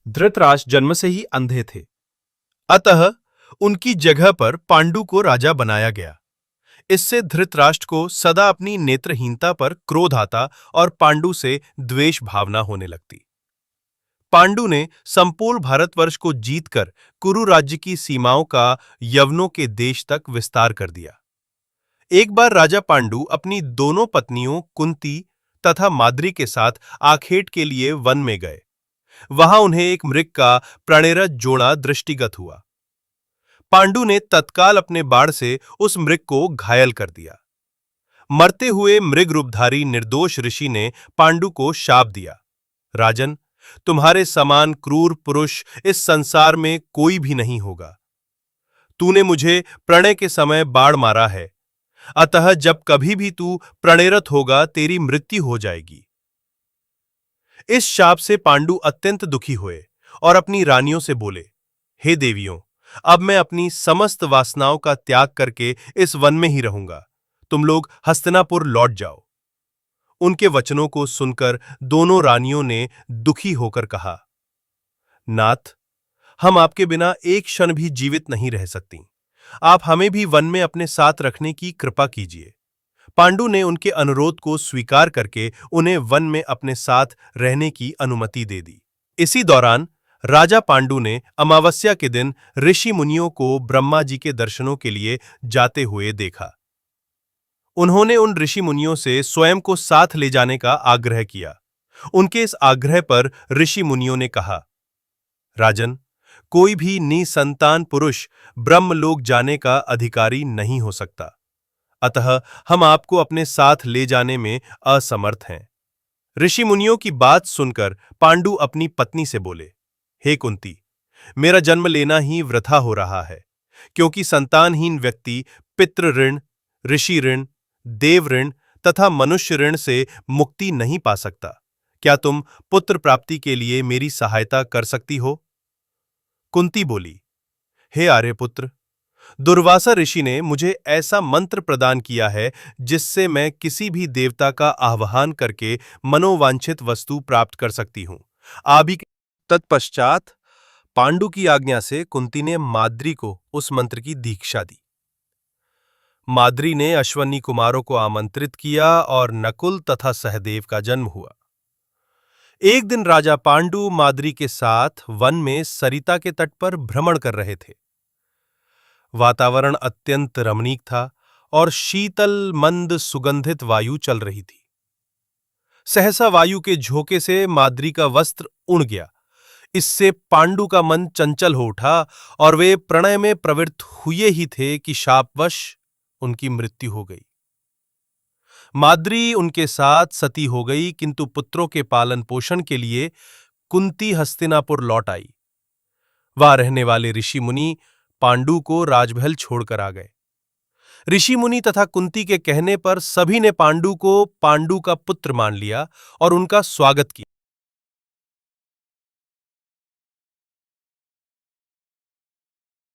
धृतराष्ट्र जन्म से ही अंधे थे, अतः उनकी जगह पर पांडु को राजा बनाया गया। इससे धृतराष्ट्र को सदा अपनी नेत्रहीनता पर क्रोध आता और पांडु से द्वेष भावना होने लगती। पांडु ने संपूर्ण भारतवर्ष को जीतकर कुरु राज्य की सीमाओं का यवनों के देश तक विस्तार कर दिया। एक बार राजा पांडु अपनी दोनों पत्नियों कुंती तथा माद्री के साथ आखेट के लिए वन में गए। वहां उन्हें एक मृग का प्राणेरत जोड़ा दृष्टिगत हुआ। पांडु ने तत्काल अपने बाण से उस मृग को घायल कर दिया। मरते हुए मृग रूपधारी निर्दोष ऋषि ने पांडु को शाप दिया, राजन, तुम्हारे समान क्रूर पुरुष इस संसार में कोई भी नहीं होगा। तूने मुझे प्रणय के समय बाण मारा है, अतः जब कभी भी तू प्रणेरत होगा तेरी मृत्यु हो जाएगी। इस शाप से पांडु अत्यंत दुखी हुए और अपनी रानियों से बोले, हे देवियों, अब मैं अपनी समस्त वासनाओं का त्याग करके इस वन में ही रहूंगा। तुम लोग हस्तिनापुर लौट जाओ। उनके वचनों को सुनकर दोनों रानियों ने दुखी होकर कहा, नाथ, हम आपके बिना एक क्षण भी जीवित नहीं रह सकती। आप हमें भी वन में अपने साथ रखने की कृपा कीजिए। पांडु ने उनके अनुरोध को स्वीकार करके उन्हें वन में अपने साथ रहने की अनुमति दे दी। इसी दौरान राजा पांडु ने अमावस्या के दिन ऋषि मुनियों को ब्रह्मा जी के दर्शनों के लिए जाते हुए देखा। उन्होंने उन ऋषि मुनियों से स्वयं को साथ ले जाने का आग्रह किया। उनके इस आग्रह पर ऋषि मुनियों ने कहा, राजन, कोई भी निसंतान पुरुष ब्रह्मलोक जाने का अधिकारी नहीं हो सकता, अतः हम आपको अपने साथ ले जाने में असमर्थ हैं। ऋषि मुनियों की बात सुनकर पांडु अपनी पत्नी से बोले, हे कुंती, मेरा जन्म लेना ही वृथा हो रहा है, क्योंकि संतानहीन व्यक्ति पितृ ऋण, ऋषि ऋण, देव ऋण तथा मनुष्य ऋण से मुक्ति नहीं पा सकता। क्या तुम पुत्र प्राप्ति के लिए मेरी सहायता कर सकती हो? कुंती बोली, हे आर्यपुत्र, दुर्वासा ऋषि ने मुझे ऐसा मंत्र प्रदान किया है जिससे मैं किसी भी देवता का आह्वान करके मनोवांछित वस्तु प्राप्त कर सकती हूं। आभि तत्पश्चात पांडु की आज्ञा से कुंती ने माद्री को उस मंत्र की दीक्षा दी। माद्री ने अश्वनी कुमारों को आमंत्रित किया और नकुल तथा सहदेव का जन्म हुआ। एक दिन राजा पांडु माद्री के साथ वन में सरिता के तट पर भ्रमण कर रहे थे। वातावरण अत्यंत रमणीक था और शीतल मंद सुगंधित वायु चल रही थी। सहसा वायु के झोंके से माद्री का वस्त्र उड़ गया। इससे पांडु का मन चंचल हो उठा और वे प्रणय में प्रवृत्त हुए ही थे कि शापवश उनकी मृत्यु हो गई। माद्री उनके साथ सती हो गई, किंतु पुत्रों के पालन पोषण के लिए कुंती हस्तिनापुर लौट आई। वहां रहने वाले ऋषि मुनि पांडु को राजमहल छोड़कर आ गए। ऋषि मुनि तथा कुंती के कहने पर सभी ने पांडु को पांडु का पुत्र मान लिया और उनका स्वागत किया।